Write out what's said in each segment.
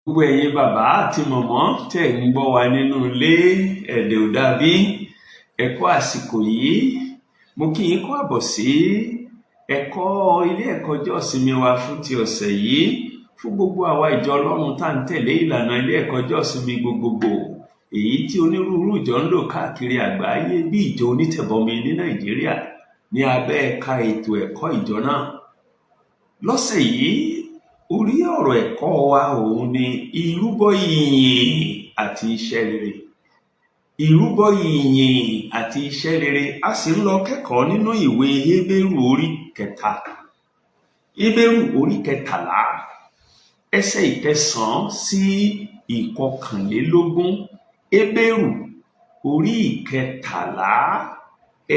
Gbogbo ẹ̀yin bàbá àti mọ̀mọ́ tẹ̀ ń gbọ́ wa nínú ilé ẹ̀dẹ̀ ò dàbí ẹ kú àsìkò yìí. Mo kí yín kú àbọ̀ sí ẹ̀kọ́ ilé ẹ̀kọ́ ọjọ́ ìsinmi wa fún ti ọ̀sẹ̀ yìí fún gbogbo àwa ìjọ Ọlọ́run tá ń tẹ̀lé ìlànà ilé ẹ̀kọ́ ọjọ́ ìsinmi gbogbogbò èyí tí onírúurú ìjọ ń lò káàkiri àgbáyé bí ìjọ onítẹ̀bọmi ní Nàìjíríà ní abẹ́ ẹ̀ka ètò ẹ̀kọ́ ìjọ náà. Lọ́sẹ̀ yìí orí ọ̀rọ̀ ẹ̀kọ́ wa òun ni ìrúbọ ìyìn àti iṣẹ́ rere. Ìrúbọ ìyìn àti iṣẹ́ rere, a sì ń lọ kẹ́kọ̀ọ́ nínú ìwé Hébérù orí kẹta. Hébérù orí kẹtàlá ẹsẹ̀ ìkẹsàn-án sí ìkọkànlélógún. Hébérù orí ìkẹtàlá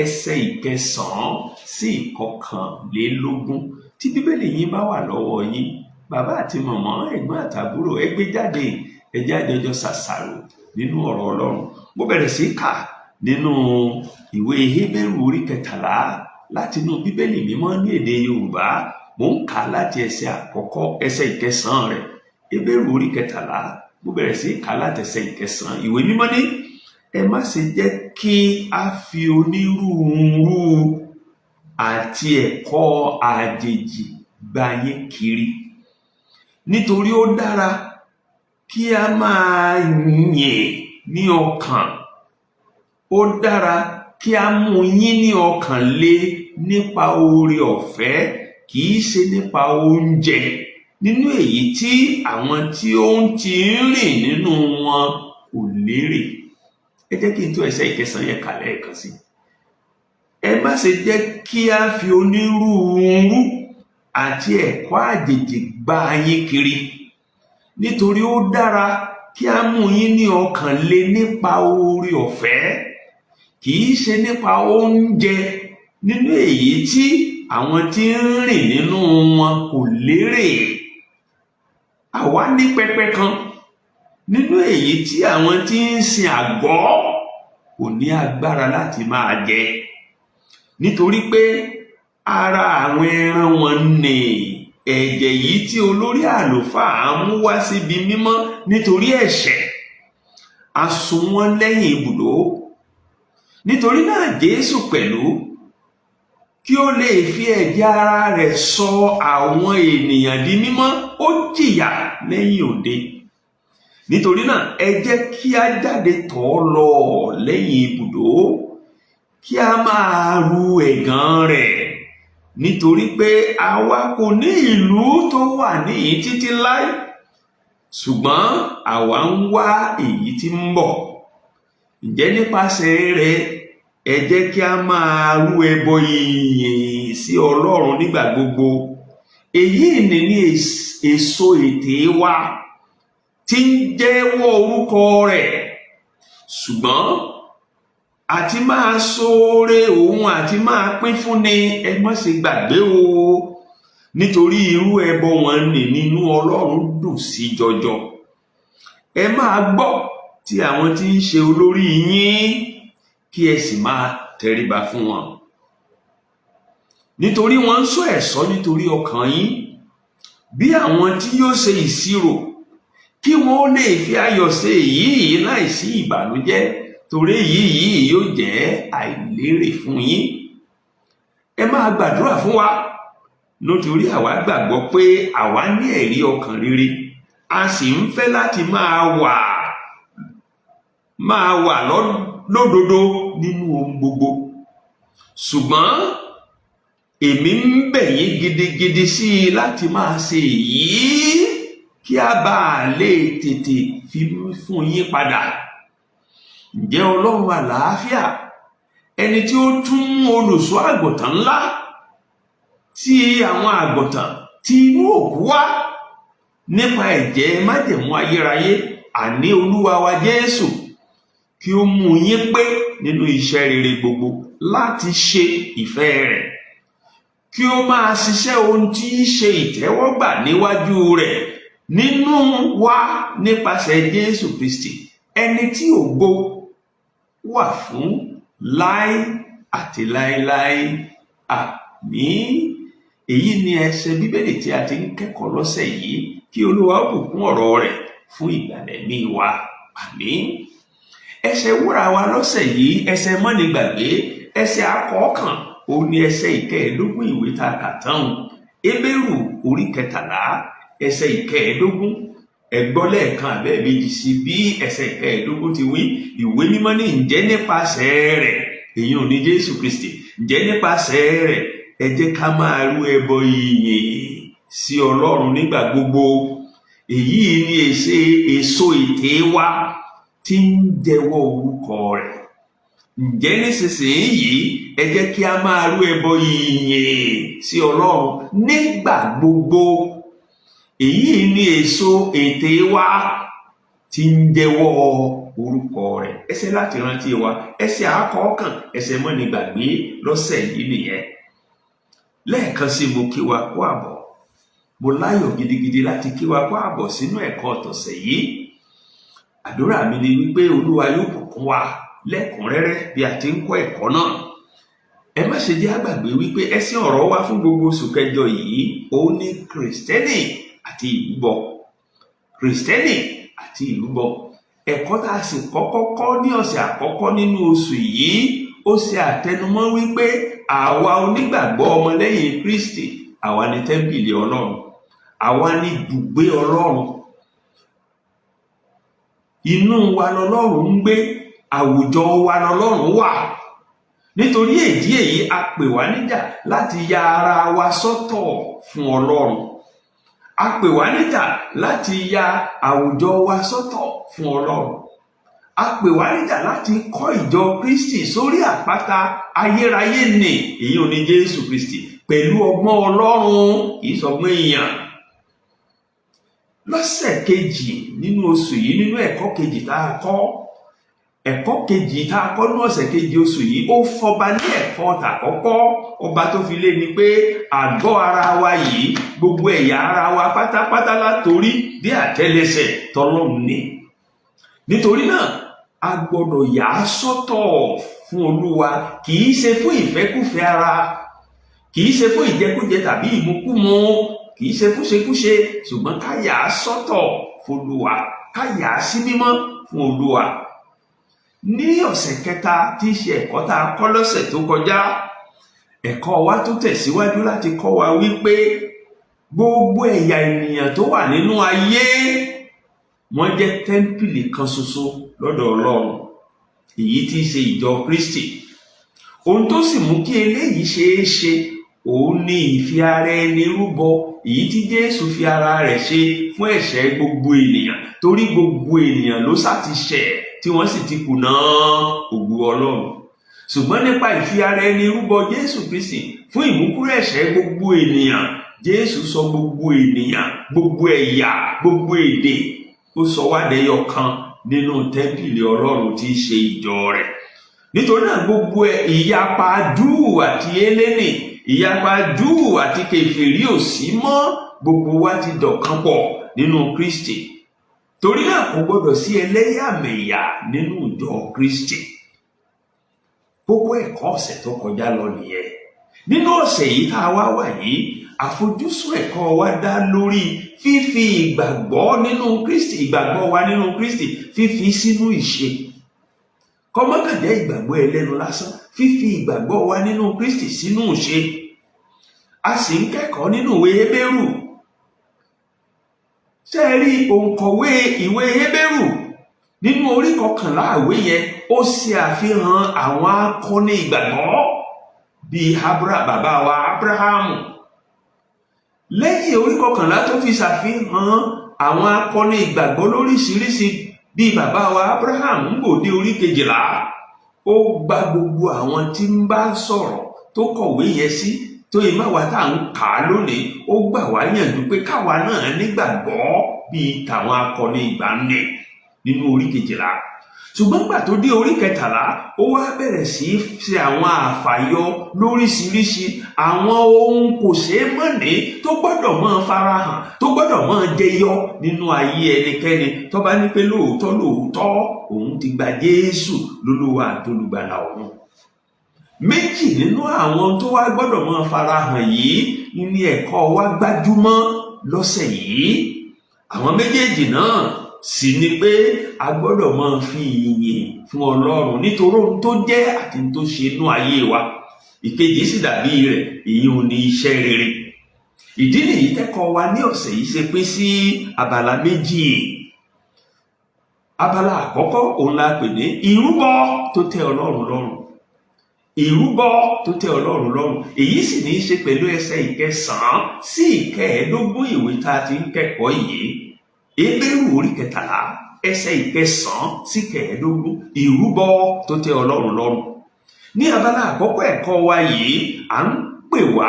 ẹsẹ̀ ìkẹsàn-án sí ìkọkànlélógún. Tí bíbélì yín bá wà lọ́wọ́ yín, bàbá àti mọ̀mọ́, ẹ̀gbọ́n àtàbúrò, ẹ gbé jáde, ẹ jáde ọjọ́ ṣàṣàrò nínú ọ̀rọ̀ Ọlọ́run. Mo bẹ̀rẹ̀ sí kà nínú ìwé Hébérù orí kẹtàlá láti inú bíbélì mímọ́ ní èdè Yorùbá. Mo ń kà láti ẹsẹ̀ àkọ́kọ́, ẹsẹ̀ ìkẹsàn-án rẹ̀. Hébérù orí kẹtàlá, mo bẹ̀rẹ̀ sí kà láti ẹsẹ̀ ìkẹsàn-án. Ìwé mímọ́ ní, ẹ má ṣe jẹ́ kí a fi onírúurú àti ẹ̀kọ́ àjèjì gbá yín kiri, nítorí ó dára kí a máa yìn ní ọkàn. Ó dára kí a mú yín ní ọkàn le nípa oore ọ̀fẹ́, kì í ṣe nípa oúnjẹ, nínú èyí tí àwọn tí ó ń ti rìn nínú wọn kò lérè. Ẹ jẹ́ kí n tú ẹsẹ̀ ìkẹsàn-án yẹn kà lẹ́ẹ̀kan sí. Ẹ má ṣe jẹ́ kí a fi onírúurú àti ẹ̀kọ́ àjèjì gbá yín kiri, nítorí ó dára kí a mú yín ní ọkàn le nípa oore ọ̀fẹ́, kì í ṣe nípa oúnjẹ, nínú èyí tí àwọn tí ń rìn nínú wọn kò lérè. Àwa ní pẹpẹ kan nínú èyí tí àwọn tí ń sin àgọ́ kò ní agbára láti máa jẹ, nítorí pé ara àwọn ẹran wọn ni ẹ̀jẹ̀ yìí tí olórí àlùfáà mú wá síbi mímọ́ nítorí ẹ̀ṣẹ̀, a sun wọ́n lẹ́yìn ibùdó. Nítorí náà Jésù pẹ̀lú, kí ó lè fi ẹ̀jẹ̀ ara rẹ̀ sọ àwọn ènìyàn di mímọ́, ó jìyà lẹ́yìn òde. Nítorí náà ẹ jẹ́ kí a jáde tọ̀ ọ́ lọ lẹ́yìn ibùdó, kí a máa ru ẹ̀gàn rẹ̀, nítorí pé àwa kò ní ìlú tó wà níhìn títí láé, ṣùgbọ́n àwa ń wá èyí tí ń bọ̀. Ǹjẹ́ nípasẹ̀ rẹ̀ ẹ jẹ́ kí a máa rú ẹbọ ìyìn sí Ọlọ́run nígbà gbogbo. Èyí ni èso ètè wa tí ń jẹ́wọ́ orúkọ rẹ̀. Ṣùgbọ́n àti máa ṣoore òun àti máa pín fúnni ẹ má ṣe gbàgbé o, nítorí irú ẹbọ wọn nì nínú Ọlọ́run dùn sí jọjọ. Ẹ máa gbọ́ tí àwọn tí ń ṣe olórí yín, kí ẹ sì máa tẹríba fún wọn, nítorí wọ́n ń ṣọ́ ẹ̀ṣọ́ nítorí ọkàn yín, bí àwọn tí yóò ṣe ìṣirò, kí wọ́n lè fi ayọ̀ ṣe èyí láìsí ìbànújẹ́, torí èyí yóò jẹ́ àìlérè fún yín. Ẹ máa gbàdúrà fún wa, nítorí àwa gbàgbọ́ pé àwa ní ẹ̀rí ọkàn rere, a sì ń fẹ́ láti máa wà lódodo nínú ohun gbogbo. Ṣùgbọ́n èmi ń bẹ̀ yín gidigidi sí i láti máa ṣe èyí, kí a bá lè tètè fi fún yín padà. Ǹjẹ́ Ọlọ́run àlàáfíà, ẹni tí ó tún olùṣọ́ àgùntàn ńlá tí àwọn àgùntàn tí inú òkú wá nípa ẹ̀jẹ̀ májẹ̀mú ayérayé, àní Olúwa wa Jésù, kí ó mú yín pé nínú iṣẹ́ rere gbogbo láti ṣe ìfẹ́ rẹ̀, kí ó máa ṣiṣẹ́ ohun tí í ṣe ìtẹ́wọ́gbà níwájú rẹ̀ nínú wa nípasẹ̀ Jésù Kristi, ẹni tí ògo wà fún láé àti láéláé. Àmín. Èyí ni ẹsẹ̀ bíbélì tí a ti ń kẹ́kọ̀ọ́ lọ́sẹ̀ yìí. Kí Olúwa bùkún ọ̀rọ̀ rẹ̀ fún ìgbàlà ẹ̀mí wa. Àmín. Ẹsẹ̀ wúrà wa lọ́sẹ̀ yìí, ẹsẹ̀ mọ́nigbàgbé, ẹsẹ̀ akọ̀ọ̀kan, òun ni ẹsẹ̀ ìkẹẹ̀ẹ́dógún ìwé tá a kà tán. Hébérù orí 13 ẹsẹ̀ ìkẹẹ̀ẹ́dógún. Ẹ gbọ́ lẹ́ẹ̀kan àbẹ́ méjì sí bí ẹsẹ̀ ìkẹẹ̀ẹ́dógún ti wí. Ìwé mímọ́ ní ǹjẹ́ nípasẹ̀ rẹ̀, èyí ò ní Jésù Kristi, ǹjẹ́ nípasẹ̀ rẹ̀ ẹ jẹ́ ká máa rú ẹbọ ìyìn sí Ọlọ́run nígbà gbogbo. Èyí ni èso ètè wa tí ń jẹ́wọ́ orúkọ rẹ̀. Ǹjẹ́ nísinsìnyí ẹ jẹ́ kí a máa rú ẹbọ ìyìn sí Ọlọ́run nígbà gbogbo. Èyí ni èso ètè wa tí ń jẹ́wọ́ orúkọ rẹ̀. Ẹsẹ̀ láti rántí wa, ẹsẹ̀ akọ̀ọ̀kan, ẹsẹ̀ mọ́nigbàgbé lọ́sẹ̀ yìí nìyẹn. Lẹ́ẹ̀kan sí mo kí wa kú àbọ̀. Mo láyọ̀ gidigidi láti kí wa kú àbọ̀ sínú ẹ̀kọ́ tọ̀sẹ̀ yìí. Àdúrà mi ni wípé Olúwa yóò bùkún wa lẹ́kùnrẹ́rẹ́ bí a ti ń kọ́ ẹ̀kọ́ náà. Ẹ má ṣe jẹ́ àgbàgbé wípé ẹsẹ̀ ọ̀rọ̀ wa fún gbogbo oṣù kẹjọ yìí òun ni Kristẹni àti ìrúbọ. Kristẹni àti ìrúbọ. Ẹ̀kọ́ tá a sì kọ́kọ́ kọ́ ní ọ̀sẹ̀ àkọ́kọ́ nínú oṣù yìí, ó ṣe àtẹnumọ́ wípé àwa onígbàgbọ́ ọmọlẹ́yìn Kristi, àwa ni tẹ́ḿpìlì Ọlọ́run, àwa ni ibùgbé Ọlọ́run. Inú wa lọ́lọ́run ń gbé, àwùjọ wa lọ́lọ́run wà. Nítorí èdí èyí a pè wá níjà láti ya ara wa sọ́tọ̀ fún Ọlọ́run. A pè wá níjà láti ya àwùjọ wa sọ́tọ̀ fún Ọlọ́run. A pè wá níjà láti kọ́ ìjọ Kristi sórí àpáta ayérayé nì, èyí ò ní Jésù Kristi, pẹ̀lú ọgbọ́n Ọlọ́run, kì í sọgbọ́n èèyàn. Lọ́sẹ̀ kejì nínú oṣù yìí, nínú ẹ̀kọ́ kejì tá a kọ́, ẹ̀kọ́ kejì tá a kọ́ ní ọ̀sẹ̀ kejì oṣù yìí, ó fọba ní ẹ̀kọ́ tàkọ́kọ́. Ọba tó fi lé ni pé àgọ́ ara wa yìí, gbogbo ẹ̀yà ara wa pátápátá látorí dé àtẹ́lẹsẹ̀ tọ́lọ́run ni. Nítorí náà a gbọ́dọ̀ yà á sọ́tọ̀ fún Olúwa, kì í ṣe fún ìfẹ́kúfẹ̀ẹ́ ara, kì í ṣe fún ìjẹkújẹ tàbí ìmukúmu, kì í ṣe fún ṣekúṣe, ṣùgbọ́n ká yà á sọ́tọ̀ fún Olúwa, ká yà á sí mímọ́ fún Olúwa. Ní ọ̀sẹ̀ kẹta tí í ṣe ẹ̀kọ́ tá a kọ́ lọ́sẹ̀ tó kọjá, ẹ̀kọ́ wa tó tẹ̀síwájú láti kọ́ wa wípé gbogbo ẹ̀yà ènìyàn tó wà nínú ayé wọ́n jẹ́ tẹ́ḿpìlì kan ṣoṣo lọ́dọ̀ Ọlọ́run, èyí tí í ṣe ìjọ Kristi. Ohun tó sì mú kí eléyìí ṣeé ṣe òun ni ìfi ara ẹni rúbọ, èyí tí Jésù fi ara rẹ̀ ṣe fún ẹ̀ṣẹ̀ gbogbo ènìyàn, torí gbogbo ènìyàn ló sá ti ṣẹ̀ tí wọ́n sì ti kùnà ògo Ọlọ́run. Ṣùgbọ́n nípa ìfi ara ẹni rúbọ Jésù Kristi fún ìmúkúrò ẹ̀ṣẹ̀ gbogbo ènìyàn, Jésù sọ gbogbo ènìyàn, gbogbo ẹ̀yà, gbogbo èdè, ó sọ wá dẹyọ kan nínú tẹ́ḿpìlì Ọlọ́run tí í ṣe ìjọ rẹ̀. Nítorí náà gbogbo ìyapa Júù àti Hélénì, ìyapa Júù àti kèfèrí ò sí mọ́, gbogbo wa ti dọ̀kan pọ̀ nínú Kristi. Torí náà kò gbọdọ̀ sí ẹlẹ́yàmẹ̀yà nínú ìjọ Kristi. Gbogbo ẹ̀kọ́ ọ̀sẹ̀ tó kọjá lọ nìyẹn. Nínú ọ̀sẹ̀ yìí tá a wá wà yìí, àfojúsùn ẹ̀kọ́ wa dá lórí fífi ìgbàgbọ́ nínú Kristi, ìgbàgbọ́ wa nínú Kristi, fífi sínú ìṣe. Kọ́mọ́kànjẹ́ ìgbàgbọ́ ẹlẹ́nu lásán, fífi ìgbàgbọ́ wa nínú Kristi sínú ìṣe. A sì ń kẹ́kọ̀ọ́ nínú ìwé Hébérù. Ṣé ẹ rí òǹkọ̀wé ìwé Hébérù nínú orí 11 ìwé yẹn, ó ṣe àfihàn àwọn akọni ìgbàgbọ́ bíi bàbá wa Ábúráhámù. Lẹ́yìn orí 11 tó fi ṣàfihàn àwọn akọni ìgbàgbọ́ lóríṣiríṣi bíi bàbá wa Ábúráhámù, ń gbòde orí 12, ó gba gbogbo àwọn tí ń bá sọ̀rọ̀ tó kọ̀wé yẹn sí, tó yẹ máa wá tá à ń kà á lónìí, ó gbà wá yànjú pé káwa náà nígbàgbọ́ bíi tàwọn akọni ìgbàanì nínú orí 12. Ṣùgbọ́n gbà tó dé orí 13, ó wá bẹ̀rẹ̀ sí í ṣe àwọn àfàyọ lóríṣiríṣi, àwọn ohun kò ṣeé mọ̀ní tó gbọ́dọ̀ máa farahàn, tó gbọ́dọ̀ máa jẹyọ nínú ayé ẹnikẹ́ni tó bá ní pé lóòótọ́ òun ti gba Jésù lólúwa àtolùgbàlà òun. Méjì nínú àwọn tó wá gbọ́dọ̀ máa farahàn yìí ní ẹ̀kọ́ wa gbájúmọ́ lọ́sẹ̀ yìí. Àwọn méjèèjì náà sì ni pé a gbọ́dọ̀ máa fi ìyìn fún Ọlọ́run nítorí ohun tó jẹ́ àti tó ṣe inú ayé wa. Ìkejì sì dàbí rẹ̀, èyí ò ní iṣẹ́ rere. Ìdí nìyí tẹ́kọ̀ọ́ wa ní ọ̀sẹ̀ yìí ṣe pín sí abala méjì. Abala àkọ́kọ́ òun la pè ní ìrúbọ tó tẹ́ Ọlọ́run lọ́rùn. Ìrúbọ tó tẹ́ Ọlọ́run lọ́rùn, èyí sì ní í ṣe pẹ̀lú ẹsẹ̀ 9 sí 15 ìwé tá a ti ń kẹ́kọ̀ọ́ yìí. Hébérù orí 13 ẹsẹ̀ 9 sí 15, ìrúbọ tó tẹ́ Ọlọ́run lọ́rùn. Ní abala àkọ́kọ́ ẹ̀kọ́ wa yìí, à ń pè wá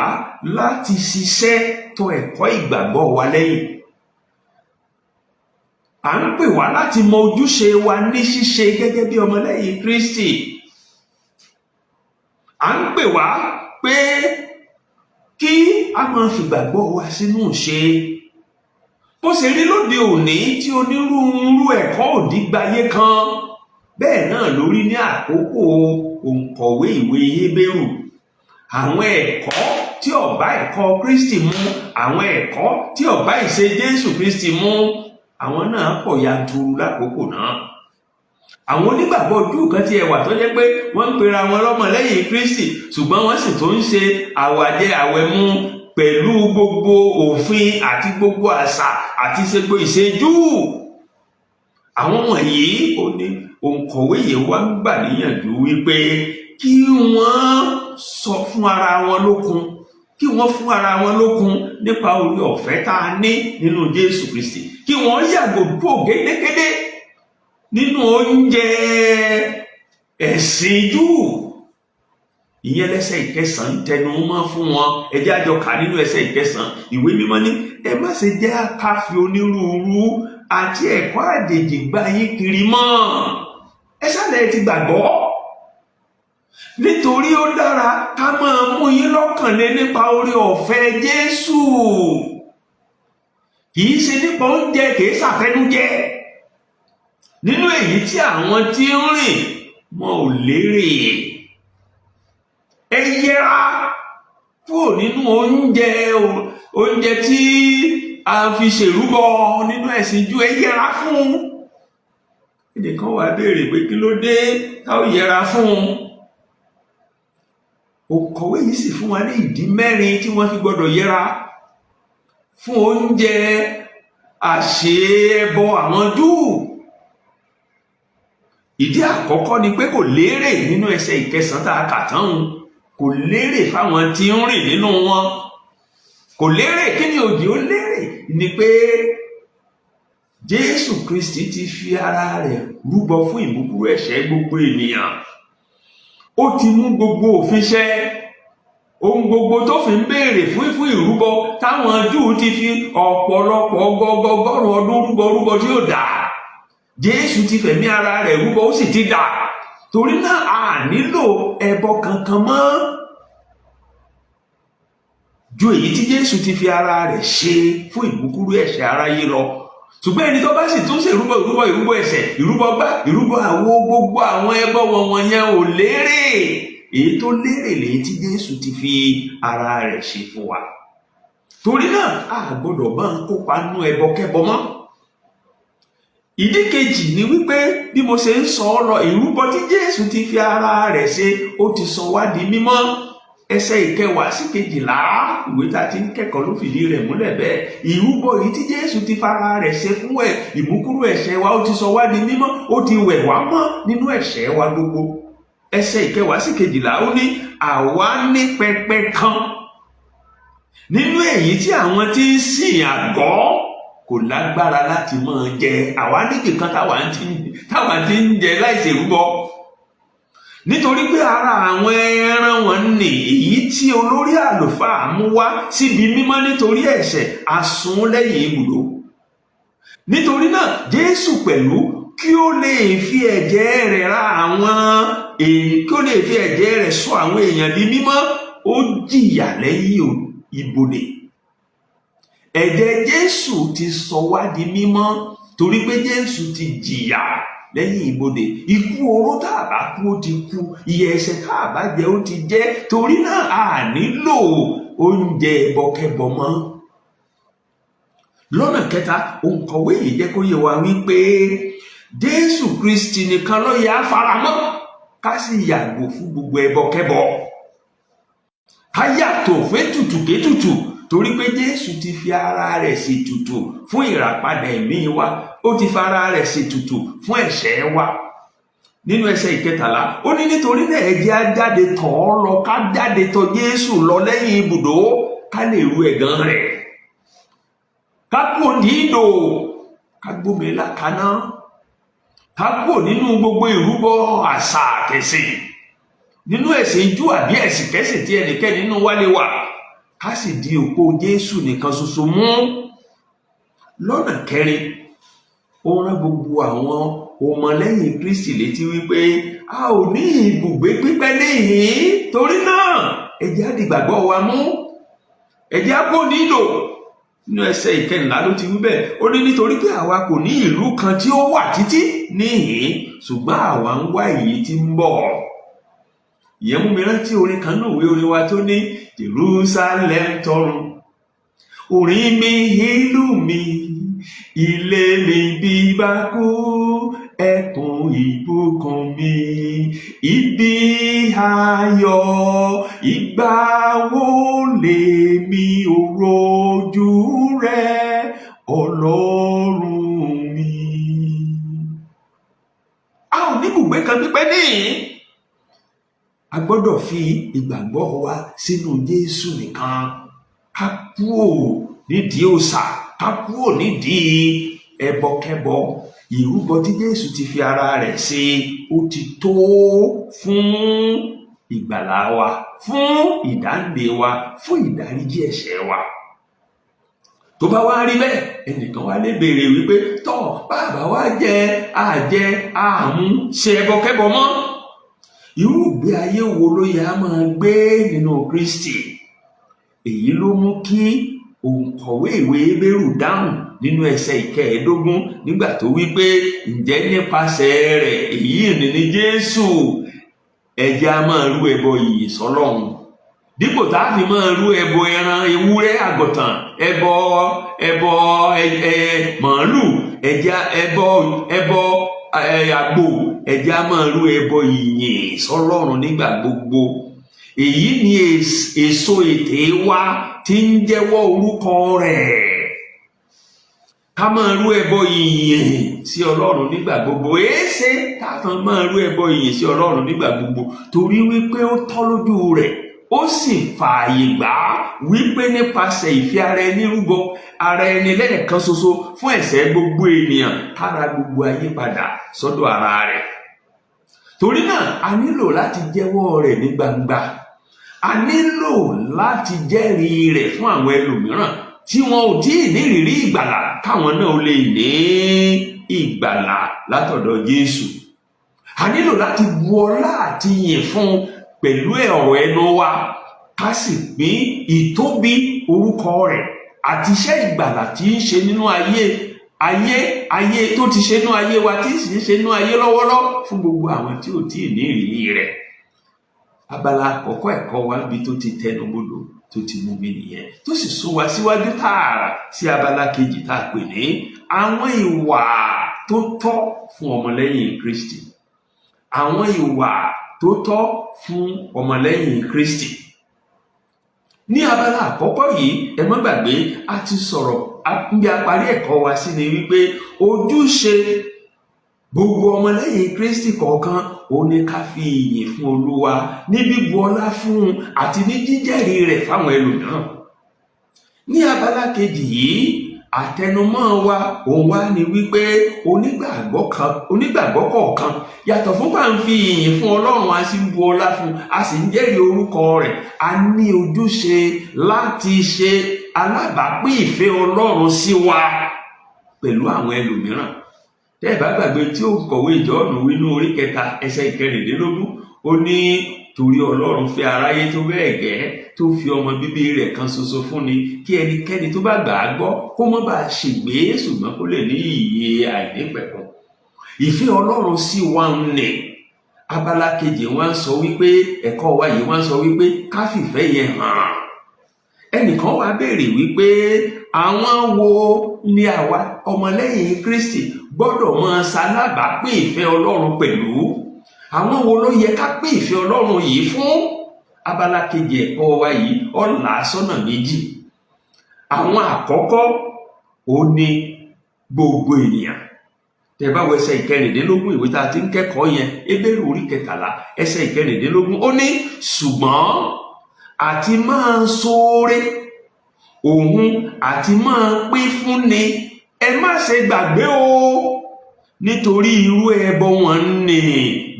láti ṣiṣẹ́ tọ̀ ẹ̀kọ́ ìgbàgbọ́ wa lẹ́yìn. À ń pè wá láti mọ ojúṣe wa ní ṣíṣe gẹ́gẹ́ bí ọmọlẹ́yìn Kristi. À ń pè wá pé kí a máa fìgbàgbọ́ wa sínú ìṣe. Bó ṣe rí lóde òní tí onírúurú ẹ̀kọ́ òdì gbayé kan, bẹ́ẹ̀ náà ló rí ní àkókò òǹkọ̀wé ìwé Hébérù. Àwọn ẹ̀kọ́ tí ò bá ẹ̀kọ́ Kristi mu, àwọn ẹ̀kọ́ tí ò bá ìṣe Jésù Kristi mu, àwọn náà pọ̀ yanturu lákòókò náà. Àwọn onígbàgbọ́ Júù kan ti ẹ̀wà tó jẹ́ pé wọ́n ń pera wọn lọ́mọlẹ́yìn Kristi, ṣùgbọ́n wọ́n sì tó ń ṣe àwàjẹ àwẹ̀mu pẹ̀lú gbogbo òfin àti gbogbo àṣà àti gbogbo ìṣe Júù. Àwọn wọ̀nyí ó ní òǹkọ̀wé yìí wá ń gbà níyànjú wípé kí wọ́n sọ fún ara wọn lókun, kí wọ́n fún ara wọn lókun nípa oore ọ̀fẹ́ tá a ní nínú Jésù Kristi, kí wọ́n yàgò kúrò gédégédé nínú oúnjẹ ẹ̀sìn Júù. Ìyẹn lẹ́sẹ̀ 9 tẹnu mọ́ fún wọn. Ẹ jẹ́ a jọ kà nínú ẹsẹ̀ 9. Ìwé mímọ́ ní ẹ má ṣe jẹ́ ká fi onírúurú àti ẹ̀kọ́ àjèjì gbá yín kiri mọ́. Ẹ ṣálẹ̀ ti gbàgbọ́. Nítorí ó dára ká máa mú yín lọ́kàn lé nípa oore ọ̀fẹ́ Jésù. Kìí ṣe nípa oúnjẹ, kìí ṣàfẹnújẹ. Nínú èyí tí àwọn tí ń rìn wọn ò lérè. Ẹ yẹra kúrò nínú oúnjẹ tí a fi ṣèrúbọ nínú ẹ̀sìn Júù. Ẹ yẹra fún. Ẹnìkan wá béèrè pé kí ló dé tá ò yẹra fún. Òǹkọ̀wé yìí sì fún wa ní ìdí 4 tí wọ́n fi gbọ́dọ̀ yẹra fún oúnjẹ àṣeẹbọ àwọn Júù. Ìdí àkọ́kọ́ ni pé kò lérè nínú ẹsẹ̀ 9 tá a kà tán. Kò lérè fáwọn tí ń rìn nínú wọn. Kò lérè. Kí ni òdì ó lérè? Ni pé Jésù Kristi ti fi ara rẹ̀ rúbọ fún ìmúkúrò ẹ̀ṣẹ̀ gbogbo ènìyàn. Ó ti mú gbogbo òfin ṣẹ. Ohun gbogbo tó fi ń béèrè fún ìrúbọ táwọn Júù ti fi ọ̀pọ̀lọpọ̀ ọgọ́gọ́rùn ọdún rúbọ tí ó dà. Jésù ti fẹ̀mí ara rẹ̀ rúbọ, ó sì ti dà. Torí náà a nílò ẹbọ kankan mọ́ ju èyí tí Jésù ti fi ara rẹ̀ ṣe fún ìmúkúrò ẹ̀ṣẹ̀ aráyé lọ. Ṣùgbọ́n ẹni tó bá sì tún ṣe ìrúbọ ẹ̀ṣẹ̀, ìrúbọ àwo, gbogbo àwọn ẹbọ wọn yẹn ò lérè. Èyí tó lérè lèyí tí Jésù ti fi ara rẹ̀ ṣe fún wa. Torí náà a gbọ́dọ̀ máa kópa nínú ẹbọ kẹ́bọ mọ́. Ìdí kejì ni wípé bí mo ṣe ń sọ lọ, ìrúbọ tí Jésù ti fi ara rẹ̀ ṣe ó ti sọ wá di mímọ́. Ẹsẹ̀ 10 sí 11 ìwé tá a ti ń kẹ́kọ̀ọ́ ló fìdí rẹ̀ múlẹ̀ bẹ́ẹ̀. Ìrúbọ yìí tí Jésù ti fara rẹ̀ ṣe fún ìmúkúrò ẹ̀ṣẹ̀ wa, ó ti sọ wá di mímọ́, ó ti wẹ̀ wá mọ́ nínú ẹ̀ṣẹ̀ wa gbogbo. Ẹsẹ̀ 10 sí 11 ó ní àwa ní pẹpẹ kan nínú èyí tí àwọn tí ń sìn àgọ́ kò lágbára láti máa jẹ. Àwa níbi kan táwa ti ń jẹ láìṣe rúbọ. Nítorí pé ara àwọn ẹran wọn ní èyí tí olórí àlùfáà mú wá síbi mímọ́ nítorí ẹ̀ṣẹ̀ asún lẹ́yìn ibùdó. Nítorí náà Jésù pẹ̀lú kí ó lè fi ẹ̀jẹ̀ rẹ̀ sọ àwọn èèyàn di mímọ́, ó jìyà lẹ́yìn ibodè. Ẹ̀jẹ̀ Jésù ti sọ wá di mímọ́ torí pé Jésù ti jìyà lẹ́yìn ibodè. Ikú oró tá a bá kú ó ti kú, ìyà ẹ̀ṣẹ̀ tá a bá jẹ ó ti jẹ. Torí náà a nílò oúnjẹ ẹbọkẹ́bọ mọ́. lọ́nà kẹta òǹkọ̀wé yìí jẹ́ kó yé wa wípé Jésù Kristi nìkan ló yẹ á faramọ́, ká sì yàgò fún gbogbo ẹbọkẹ́bọ, ká yàtọ̀ fún ètùtù kétùtù, torí pé Jésù ti fi ara rẹ̀ ṣètùtù fún ìràpadà ẹ̀mí wa, ó ti fi ara rẹ̀ ṣètùtù fún ẹ̀ṣẹ̀ wa. Nínú ẹsẹ̀ ìkẹtàlá ó ní nítorí náà ẹ jẹ́ á jáde tọ̀ ọ́ lọ, ká jáde tọ̀ Jésù lọ lẹ́yìn ibùdó, ká lè ru ẹ̀gàn rẹ̀, ká kúrò ní ìdò, ká gbómi lákaná, ká kúrò nínú gbogbo ìrúbọ àṣà àkẹsìn, nínú ẹ̀sìn Júù àbí ẹ̀sìn kẹ́sìn tí ẹnikẹ́ni nínú wa lè wà, ká sì di òpó Jésù nìkan ṣoṣo mú. Lọ́nà kẹrin ó rán gbogbo àwọn ọmọlẹ́yìn Kristi létí wípé a ò ní ibùgbé pípẹ́ níhìn, torí náà ẹ jẹ́ á di ìgbàgbọ́ wa mú, ẹ jẹ́ á kó nílò. Nínú ẹsẹ̀ ìkẹrìnlá ló ti wí bẹ́ẹ̀, ó ní nítorí pé àwa kò ní ìlú kan tí ó wà títí níhìn, ṣùgbọ́n àwa ń wá èyí tí ń bọ̀. Ìyẹn mú mi rántí orin kan náà, ìwé orin wa tó ní Jerusalem tọ̀run, orin mi ìlú mi, ilé mi bí bá kú, ẹkùn ìbùkún mi, ibi ayọ̀, ìgbà wo lèmi ò rojú rẹ Ọlọ́run mi. A ò ní ibùgbé kan pípẹ́ níhìn, a gbọ́dọ̀ fi ìgbàgbọ́ wa sínú Jésù nìkan, ká kúrò nídìí òòṣà, ká kúrò nídìí ẹbọkẹ́bọ. Ìrúbọ tí Jésù ti fi ara rẹ̀ ṣe ó ti tó fún ìgbàlà wa, fún ìdáǹdè wa, fún ìdáríjì ẹ̀ṣẹ̀ wa. Tó bá wá rí bẹ́ẹ̀, ẹnìkan wá lè béèrè wípé tọ́ bàbá wa jẹ àjẹ àmú ṣe ẹbọkẹ́bọ mọ́, irú ìgbé ayé wo ló yẹ á máa gbé nínú Kristi? Èyí ló mú kí òǹkọ̀wé ìwé Hébérù dáhùn nínú ẹsẹ̀ ìkẹẹ̀ẹ́dógún nígbà tó wí pé ǹjẹ́ nípasẹ̀ rẹ̀, èyí ni Jésù, ẹ jẹ́ á máa rú ẹbọ ìyìn sọ́lọ́run, dípò tá a fi máa rú ẹbọ ẹran ewúrẹ́ àgùntàn, ẹbọ màálù, ẹbọ àgbò, ẹ jẹ́ á máa rú ẹbọ ìyìn sọ́lọ́run nígbà gbogbo. Èyí ni èso ètè wa tí ń jẹ́wọ́ orúkọ rẹ̀. Ká máa rú ẹbọ ìyìn sí Ọlọ́run nígbà gbogbo. Èéṣe ká máa rú ẹbọ ìyìn sí Ọlọ́run nígbà gbogbo? Torí wípé ó tọ́ lójú rẹ̀, ó sì fààyè gbà á wípé nípasẹ̀ ìfẹ́ ara ẹni rúbọ ara ẹni lẹ́ẹ̀kan ṣoṣo fún ẹ̀ṣẹ̀ gbogbo ènìyàn, kára gbogbo ayé padà sọ́dọ̀ ara rẹ̀. Torí náà a nílò láti jẹ́wọ́ rẹ̀ ní gbangba, a nílò láti jẹ́rìí rẹ̀ fún àwọn ẹlòmíràn tí wọn ò tí ì ní ìrírí ìgbàlà, káwọn náà lè ní ìgbàlà látọ̀dọ̀ Jésù. A nílò láti bu ọlá àti yìn fún pẹ̀lú ọ̀rọ̀ ẹnu wa, ká sì pín ìtóbi orúkọ rẹ̀ àti iṣẹ́ ìgbàlà tí ń ṣe nínú ayé tó ti ṣe nínú ayé wa, tí sì ń ṣe nínú ayé lọ́wọ́lọ́wọ́ fún gbogbo àwọn tí ò tí ì ní ìrírí rẹ̀. Abala àkọ́kọ́ ẹ̀kọ́ wa bí tó ti tẹnubodò tó ti mú mi nìyẹn, tó sì sún wa síwájú tààrà sí abala kejì tá a pè ní àwọn ìwà tó tọ́ fún ọmọlẹ́yìn Kristi. Àwọn ìwà tó tọ́ fún ọmọlẹ́yìn Kristi. Ní abala àkọ́kọ́ yìí, ẹ má gbàgbé, a ti sọ̀rọ̀ bí a parí ẹ̀kọ́ wa sí ni wípé ojúṣe gbogbo ọmọlẹ́yìn Kristi kọ̀ọ̀kan ó ní ká fi ìyìn fún Olúwa, ní bíbu ọlá fún un àti ní jíjẹ́rìí rẹ̀ fáwọn ẹlòmíràn. Ní abala kejì yìí, àtẹnumọ́ wa òun wá ní wípé onígbàgbọ́ kọ̀ọ̀kan yàtọ̀ fún bá ń fi ìyìn fún Ọlọ́run, a sì ń bu ọlá fún, a sì ń jẹ́rìí orúkọ rẹ̀, a ní ojúṣe láti ṣe alábàápín ìfẹ́ Ọlọ́run sí wa pẹ̀lú àwọn ẹlòmíràn. Tẹ́ ẹ bá gbàgbé tí ó kọ̀wé Jọ́ọ̀nù nínú orí 3 ẹsẹ̀ 13, ó ní torí Ọlọ́run fẹ́ aráyé tó bẹ́ẹ̀ gẹ́ tó fi ọmọ bíbí rẹ̀ kan ṣoṣo fún ni, kí ẹnikẹ́ni tó bá gbà á gbọ́ kó má bàa ṣègbé, ṣùgbọ́n kó lè ní ìyè àìnípẹ̀kun. Ìfẹ́ Ọlọ́run sí wa ń nì. Abala kejì wọ́n sọ wípé ẹ̀kọ́ wa yìí wọ́n sọ wípé ká fìfẹ́ yẹn hàn. ẹnìkan wá béèrè wípé àwọn wo ni àwa ọmọlẹ́yìn Kristi gbọ́dọ̀ máa ṣalábàápín ìfẹ́ Ọlọ́run pẹ̀lú? àwọn wo ló yẹ ká pín ìfẹ́ Ọlọ́run yìí fún? Abala kejì ẹ̀kọ́ wa yìí ó là sọ́nà méjì. Àwọn àkọ́kọ́ ó ní gbogbo ènìyàn. Tẹ́ bá wo ẹsẹ̀ ìkẹrìndínlógún ìwé tá a ti ń kẹ́kọ̀ọ́ yẹn, Hébérù orí 13 ẹsẹ̀ ìkẹrìndínlógún, ó ní ṣùgbọ́n àti máa ṣoore òun àti máa pín fúnni ẹ má ṣe gbàgbé o, nítorí irú ẹbọ wọn nì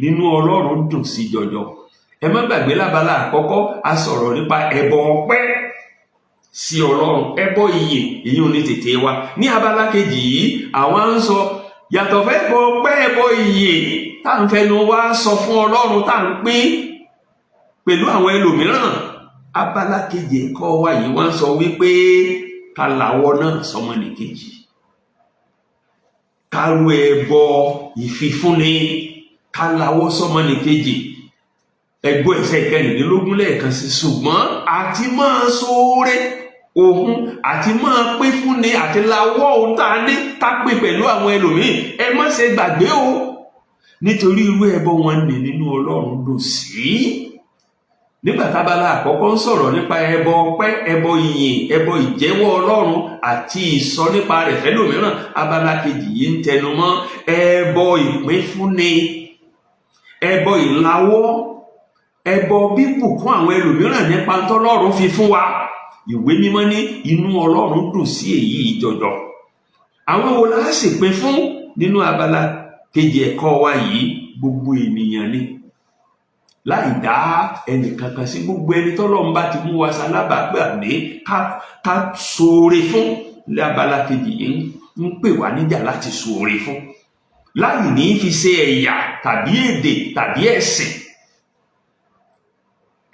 nínú Ọlọ́run dùn sí jọjọ. Ẹ má gbàgbé lábala àkọ́kọ́ a sọ̀rọ̀ nípa ẹbọ ọpẹ́ sí Ọlọ́run, ẹbọ ìyè, èyí ò ní tètè wa. Ní abala kejì yìí àwa ń sọ yàtọ̀ fẹ́ ẹbọ ọpẹ́, ẹbọ ìyè tá à ń fẹnu wa sọ fún Ọlọ́run tá à ń pín pẹ̀lú àwọn ẹlòmíràn. Abala kejì ẹ̀kọ́ wa yìí wọ́n sọ wípé ká lawọ́ náà sọmọnìkejì, ká ru ẹbọ ìfifúnni, ká lawọ́ sọmọnìkejì. Ẹgbọ́ ẹsẹ̀ ìkẹrìndínlógún lẹ́ẹ̀kan sí, ṣùgbọ́n àti máa ṣoore òun àti máa pín fúnni àti lawọ́ ohun tá a ní ká pín pẹ̀lú àwọn ẹlòmíì ẹ má ṣe gbàgbé o, nítorí irú ẹbọ wọn nì nínú Ọlọ́run dùn sí. Nígbà tábàlà àkọ́kọ́ ń sọ̀rọ̀ nípa ẹbọ ọpẹ́, ẹbọ ìyìn, ẹbọ ìjẹ́wọ́ Ọlọ́run àti ìsọ nípa rẹ̀ fẹ́lòmíràn, abala kejì yìí ń tẹnumọ́ ẹbọ ìpínfúnni, ẹbọ ìlawọ́, ẹbọ bíbùkún àwọn ẹlòmíràn nípa tọ́lọ́run fi fún wa. Ìwé mímọ́ ní inú Ọlọ́run dùn sí èyí jọjọ. Àwọn wo la sì pín fún nínú abala kejì ẹ̀kọ́ wa yìí? Gbogbo ènìyàn ni, láì dá ẹnìkankan sí. Gbogbo ẹni tọ́lọ́run bá ti mú wa ṣalábàápàdé ká ṣoore fún, ní abala kejì yìí ń pè wá níjà láti ṣoore fún, láì ní fi ṣe ẹ̀yà tàbí èdè tàbí ẹ̀sìn.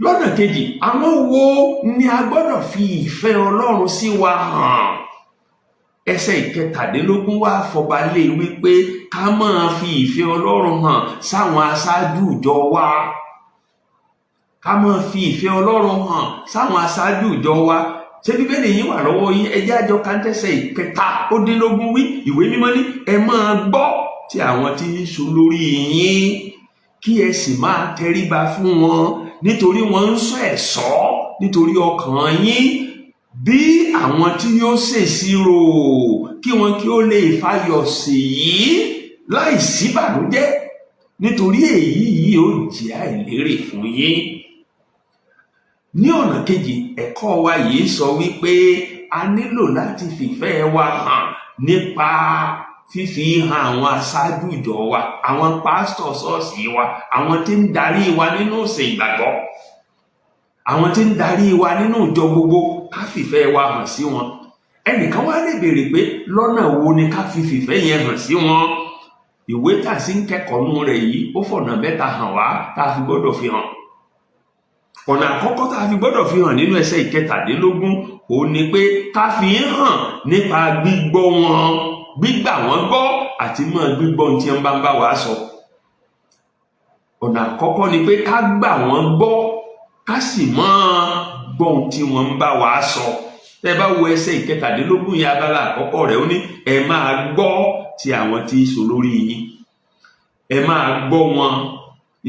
Lọ́nà kejì, àwọn wo ni a gbọ́dọ̀ fi ìfẹ́ Ọlọ́run sí wa hàn? Ẹsẹ̀ ìkẹtàdínlógún wá fọbalé wípé ká máa fi ìfẹ́ Ọlọ́run hàn sáwọn aṣáájú ìjọ wa. Ká máa fi ìfẹ́ Ọlọ́run hàn sáwọn aṣáájú ìjọ wa. Ṣé Bíbélì yín wà lọ́wọ́ yín? Ẹ jẹ́ àjọ kántẹ́sẹ̀ ìkẹtàdínlógún wí. Ìwé mímọ́ ní ẹ máa gbọ́ tí àwọn tí ń ṣolórí yín, kí ẹ sì máa tẹríba fún wọn, nítorí wọ́n ń sọ ẹ̀ṣọ́ nítorí ọkàn yín bí àwọn tí yóò ṣèṣirò, kí wọn kí ó lè fayọ̀ sí yìí láì sí ìbànújẹ́, nítorí èyí yìí ó jẹ́ àìlérè fún yín. Ní ọ̀nà kejì, ẹ̀kọ́ wa yìí sọ wípé a nílò láti fìfẹ́ wa hàn nípa fífi hàn àwọn aṣáájú ìjọ wa, àwọn pásítọ̀ ṣọ́ọ̀ṣì wa, àwọn tí ń darí wa nínú ìsìn ìgbàgbọ́, àwọn tí ń darí wa nínú ìjọ gbogbo, ká fìfẹ́ wa hàn sí wọn. Ẹnìkan wá lè béèrè pé lọ́nà wo ni ká fi fìfẹ́ yẹn hàn sí wọn? Ìwé tá a sì ń kẹ́kọ̀ọ́ nú rẹ̀ yìí ó fọ̀nà mẹ́ta hàn wá tá a fi gbọ́dọ̀ fi hàn. Ọ̀nà àkọ́kọ́ tá a fi gbọ́dọ̀ fi hàn nínú ẹsẹ̀ ìkẹtàdínlógún òun ni pé ká fi hàn nípa gbígbọ́ wọn, gbígbà wọ́n gbọ́ àti máa gbígbọ́ ohun tí wọ́n bá ń bá wa sọ. Ọ̀nà àkọ́kọ́ ni pé ká gbà wọ́n gbọ́ ká sì máa gbọ́ ohun tí wọ́n ń bá wa sọ. Tẹ́ bá wo ẹsẹ̀ ìkẹtàdínlógún yẹn abala àkọ́kọ́ rẹ̀ ó ní ẹ máa gbọ́ ti àwọn tí í ṣolórí yín, ẹ máa gbọ́ wọn,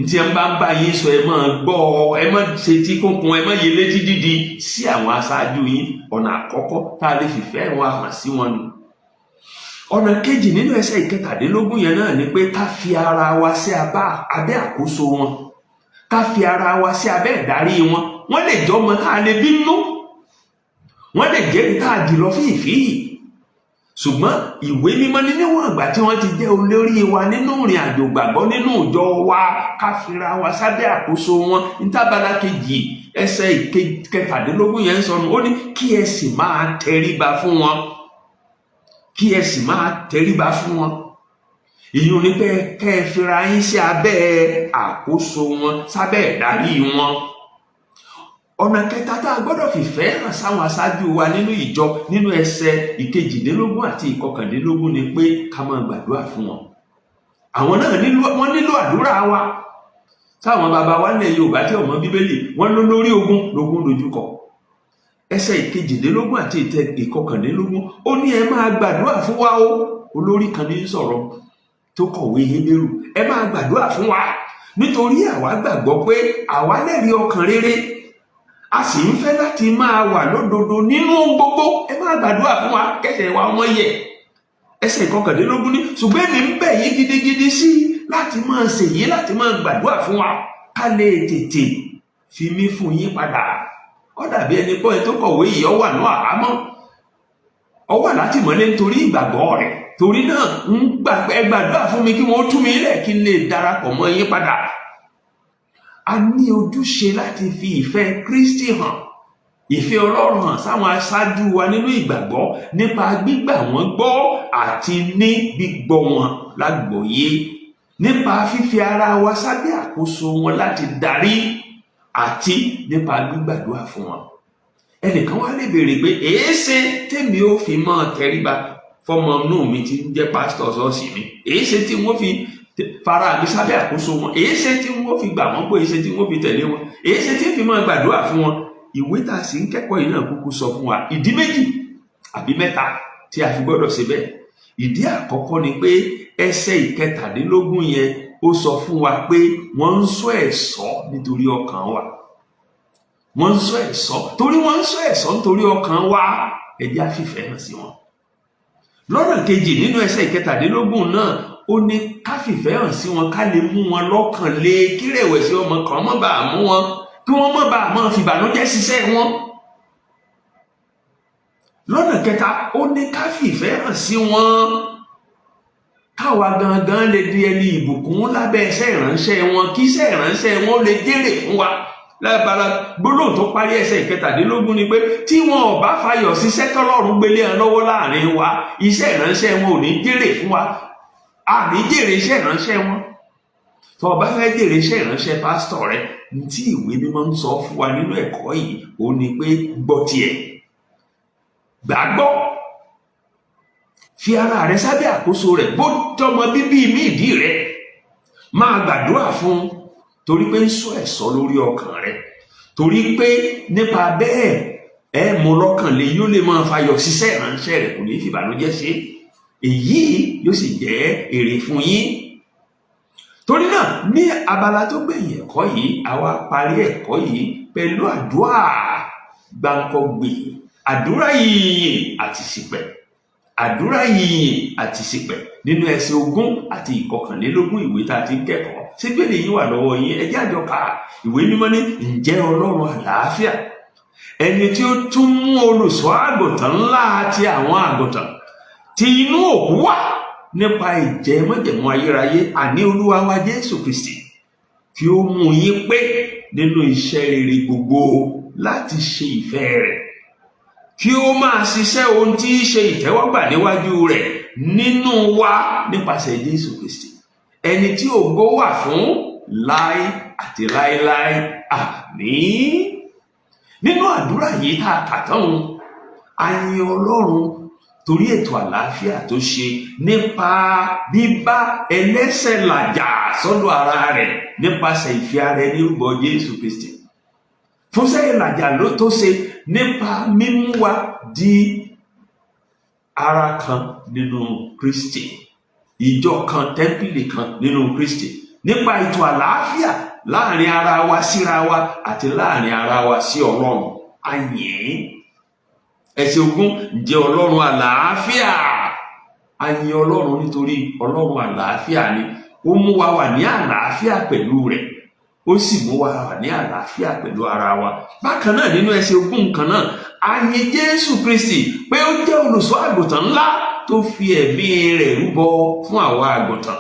tí wọ́n bá ń bá yín sọ ẹ máa gbọ́, ẹ má ṣe tí kúnkún, ẹ má yẹ létí dídi sí àwọn aṣáájú yín. Ọ̀nà àkọ́kọ́ tá a lè fìfẹ́ wọn hàn sí wọn nù. Ọ̀nà kejì nínú ẹsẹ̀ ìkẹtàdínlógún yẹn náà ni pé ká fi ara wa sí abẹ́ àkóso wọn, ká fi ara wa sí abẹ́ ìdarí wọn. Wọ́n lè jẹ́ ọmọ tá a lè bínú, wọ́n lè jẹ́ tá a jùlọ fífìí, ṣùgbọ́n ìwé mímọ́ ní níwọ̀n ìgbà tí wọ́n ti jẹ́ olórí wa nínú ìrìn àjò gbàgbọ́ nínú ìjọ wa, ká fira wa sábẹ́ àkóso wọn. Nítabala kejì ẹsẹ̀ ìkẹtàdínlógún yẹn ń sọnù, ó ní kí ẹ sì máa tẹríba fún wọn, kí ẹ sì máa tẹríba fún wọn. Ìyún ní pé kẹ́ ẹ fira yín sí abẹ́ àkóso wọn, sábẹ́ ìdarí wọn. Ọ̀nà kẹta tá a gbọ́dọ̀ fìfẹ́ hàn sáwọn aṣáájú wa nínú ìjọ nínú ẹsẹ̀ ìkejìdínlógún àti ìkọkàndínlógún ni pé ká máa gbàdúrà fún wọn. Àwọn náà wọ́n nílò àdúrà wa. Táwọn bàbá wa nílẹ̀ Yorùbá tí ọmọ Bíbélì wọ́n ló lórí ogun lógún dojúkọ. ẹsẹ̀ ìkejìlélógún àti ìkọkànlélógún ó ní ẹ máa gbàdúrà fún wa o. Olórí kan ní sọ̀rọ̀ tó kọ̀wé Hébérù, ẹ máa gbàdúrà fún wa nítorí àwa gbàgbọ́ pé àwa lẹ́rìí ọkàn rere, a sì ń fẹ́ láti máa wà lódodo nínú gbogbo. Ẹ máa gbàdúrà fún wa kẹ́sẹ̀ wa ọmọ yẹ. Ẹsẹ̀ ìkọkànlélógún ní ṣùgbọ́n èmi ń bẹ̀ yín gidigidi sí láti máa ṣèyí, láti máa gbàdúrà fún wa ká lè tètè fi mí fún yín padà. Ó dàbí ẹni pé ẹni tó kọ̀wé yìí ó wà ní àhámọ́, ó wà látìmọ́lé nítorí ìgbàgbọ́ rẹ̀. Torí náà ẹ gbàdúrà fún mi kí wọ́n tú mi lẹ̀ kí n lè darapọ̀ mọ́ yín padà. A ní ojúṣe láti fi ìfẹ́ Kristi hàn, ìfẹ́ Ọlọ́run hàn sáwọn aṣáájú wa nínú ìgbàgbọ́ nípa gbígbà wọ́n gbọ́ àti ní gbígbọ́ wọn lágbọ́yé, nípa fífi ara wa sábẹ́ àkóso wọn láti darí, àti nípa gbígbàdúrà fún wọn. Ẹnìkan wá lè béèrè pé èéṣe tèmi ó fi máa tẹríba fọmọ inú mi tí ń jẹ́ pásítọ̀ ṣọ́ọ̀ṣì mi, èéṣe tí wọ́n fi fara mi sábẹ́ àkóso wọn, èéṣe tí wọ́n fi gbà wọ́n pé, èéṣe tí wọ́n fi tẹ̀lé wọn, èéṣe tí fi máa gbàdúrà fún wọn. Ìwé tá a sì ń kẹ́kọ̀ọ́ yìí náà kúkú sọ fún wa ìdí méjì àbí mẹ́ta tí a fi gbọ́dọ̀ ṣe bẹ́ẹ̀. Ìdí àkọ́kọ́ ni pé ẹsẹ̀ ìkẹtàdínlógún yẹn ó sọ fún wa pé wọ́n ń sọ ẹ̀ṣọ́ nítorí ọkàn wa. Wọ́n ń sọ ẹ̀ṣọ́ torí wọ́n ń sọ ẹ̀ṣọ́ nítorí ọkàn wa. Ẹ jẹ́ á fìfẹ́ hàn sí wọn. Lọ́nà kejì nínú ẹsẹ̀ ìkẹtàdínlógún náà ó ní ká fìfẹ́ hàn sí wọn, ká lè mú wọn lọ́kàn lé, kí rẹ̀wẹ̀sì ọmọ kan má bàa mú wọn, kí wọ́n má bàa máa fìbànújẹ́ ṣiṣẹ́ wọn. Lọ́nà kẹta ó ní ká fìfẹ́ hàn sí wọn, káwa gangan lè di ẹni ìbùkún lábẹ́ iṣẹ́ ìránṣẹ́ wọn, kí iṣẹ́ ìránṣẹ́ wọn lè jèrè fún wa. Lábala gbólóhùn tó parí ẹsẹ̀ ìkẹtàdínlógún ni pé tí wọn ò bá fayọ̀ ṣiṣẹ́ tọ́lọ́run gbélé ẹ lọ́wọ́ láàrin wa, iṣẹ́ ìránṣẹ́ wọn ò ní jèrè fún wa, a ní jèrè iṣẹ́ ìránṣẹ́ wọn. Tó o bá fẹ́ jèrè iṣẹ́ ìránṣẹ́ pásítọ̀ rẹ, ní tí ìwé mímọ́ ń sọ fún wa nínú ẹ̀kọ́ yìí ó ní pé gbọ́ tiẹ̀, gbàgbọ́, fi ara rẹ sábẹ́ àkóso rẹ̀, bó tọmọ bíbí inú ìdí rẹ, máa gbàdúrà fún, torí pé ń sọ ẹ̀ṣọ́ lórí ọkàn rẹ, torí pé nípa bẹ́ẹ̀ ẹ mú lọ́kàn lé, yóò lè máa fayọ̀ ṣiṣẹ́ ìránṣẹ́ rẹ̀, kò ní fi ìbànújẹ́ ṣe. Èyí yóò sì jẹ́ èrè fún yín. Torí náà ní abala tó gbẹ̀yìn ẹ̀kọ́ yìí, àwa parí ẹ̀kọ́ yìí pẹ̀lú àdúrà gbáǹkọ́gbè, àdúrà ìyìn àti ìṣìpẹ̀, àdúrà ìyìn àti ìṣìpẹ̀ nínú ẹsẹ̀ 20 àti 21 ìwé tá a ti ń kẹ́kọ̀ọ́. Ṣé gbèdé yìí wà lọ́wọ́ yín? Ẹ jẹ́ àjọ ká. Ìwé mímọ́ ní ǹjẹ́ Ọlọ́run àlàáfíà, ẹni tí ó tún mú olùṣọ́ àgùntàn ńlá àti àwọn àgùntàn tí inú òkú wà nípa ìjẹ́ májẹ̀mú ayérayé, àní Olúwa wa Jésù Kristi, kí ó mú yín pé nínú iṣẹ́ rere gbogbo láti ṣe ìfẹ́ rẹ̀, kí ó máa ṣiṣẹ́ ohun tí í ṣe ìtẹ́wọ́gbà níwájú rẹ̀ nínú wa nípasẹ̀ Jésù Kristi, ẹni tí ògo wà fún láé àti láéláé. Àmín. Nínú àdúrà yìí tá a kà tán, a yìn Ọlọ́run torí ètò àlàáfíà tó ṣe nípa bíbá ẹlẹ́ṣẹ̀ làjà sọ́dọ̀ ara rẹ̀ nípasẹ̀ ìfẹ́ ara ẹni rúbọ Jésù Kristi. Fúnṣẹ́ ìlàjà ló tó ṣe nípa mímú wa di ara kan nínú Kristi, ìjọ kan, tẹ́ḿpìlì kan nínú Kristi, nípa ètò àlàáfíà láàrin ara wa síra wa àti láàrin ara wa sí Ọlọ́run. A yìn. Ẹsẹ̀ 20 ǹjẹ́ Ọlọ́run àlàáfíà. A yìn Ọlọ́run nítorí Ọlọ́run àlàáfíà ni. Ó mú wa wà ní àlàáfíà pẹ̀lú rẹ̀, ó sì mú wa wà ní àlàáfíà pẹ̀lú ara wa. Bákan náà nínú ẹsẹ̀ 20 kan náà, a yìn Jésù Kristi pé ó jẹ́ olùṣọ́ àgùntàn ńlá tó fi ẹ̀mí rẹ̀ rúbọ fún àwa àgùntàn.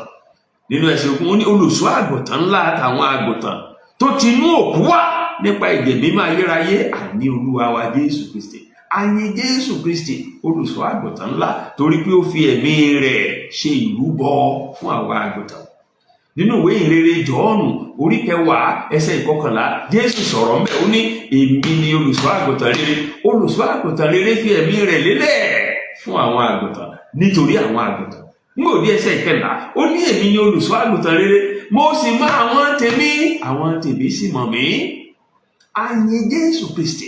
Nínú ẹsẹ̀ 20 ó ní olùṣọ́ àgùntàn ńlá àtàwọn àgùntàn tó ti inú òkú wá nípa ìjẹ́ mímọ́ ayérayé, àní Olúwa wa Jésù Kristi. A yìn Jésù Kristi olùṣọ́ àgùntàn ńlá torí pé ó fi ẹ̀mí rẹ̀ ṣe ìrúbọ fún àwa àgùntàn. Nínú ìwé ìrere Jòhánù orí 10 ẹsẹ̀ 11, Jésù sọ̀rọ̀ ńbẹ̀, ó ní èmi ni olùṣọ́ àgùntàn rere. Olùṣọ́ àgùntàn rere fi ẹ̀mí rẹ̀ lélẹ̀ fún àwọn àgùntàn nítorí àwọn àgùntàn. Nígbà òdi ẹsẹ̀ 14, ó ní èmi ni olùṣọ́ àgùntàn rere, mo sì mọ àwọn tèmi sì mọ̀ mí. A yìn Jésù Kristi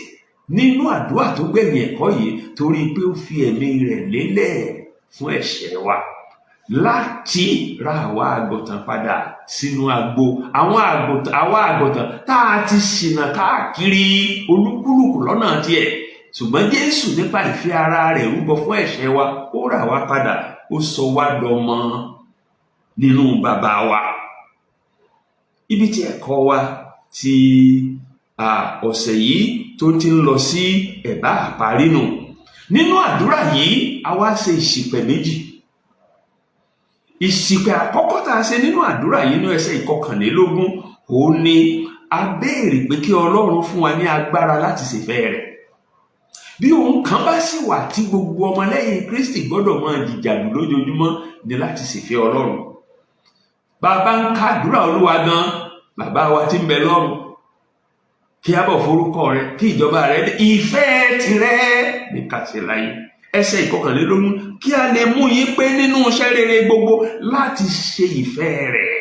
nínú àdúrà tó gbẹ̀yìn ẹ̀kọ́ yìí, torí pé ó fi ẹ̀mí rẹ̀ lélẹ̀ fún ẹ̀ṣẹ̀ wa láti ra àwa àgùntàn padà sínú agbo àwa àgùntàn tá a ti ṣìnà káàkiri olúkúlùkù lọ́nà tiẹ̀, ṣùgbọ́n Jésù nípa ìfẹ́ ara rẹ̀ rúbọ fún ẹ̀ṣẹ̀ wa, ó rà wá padà, ó sọ wá dọmọ nínú bàbá wa. Ibi tí ẹ̀kọ́ wa ti ọ̀sẹ̀ yìí tó ti ń lọ sí ẹ̀bá àparí nù. Nínú àdúrà yìí a wá ṣe ìṣìpẹ̀ méjì. Ìṣìpẹ̀ àkọ́kọ́ tá a ṣe nínú àdúrà yìí ní ẹsẹ̀ ìkọkànlélógún, òun ni a béèrè pé kí Ọlọ́run fún wa ní agbára láti ṣèfẹ́ rẹ̀. Bí ohun kan bá sì wà tí gbogbo ọmọlẹ́yìn Kristi gbọ́dọ̀ máa jìjàdù lójoojúmọ́ ni láti ṣèfẹ́ Ọlọ́run. Bàbá ń ka àdúrà Olúwa gan, bàbá wa tí ń bẹ lọ́run, kí a bọ̀ forúkọ rẹ, kí ìjọba rẹ dé, ìfẹ́ tirẹ̀ ní ká ṣe láyé. Ẹsẹ̀ ìkọkànlélógún, kí a lè mú yín pé nínú iṣẹ́ rere gbogbo láti ṣe ìfẹ́ rẹ̀.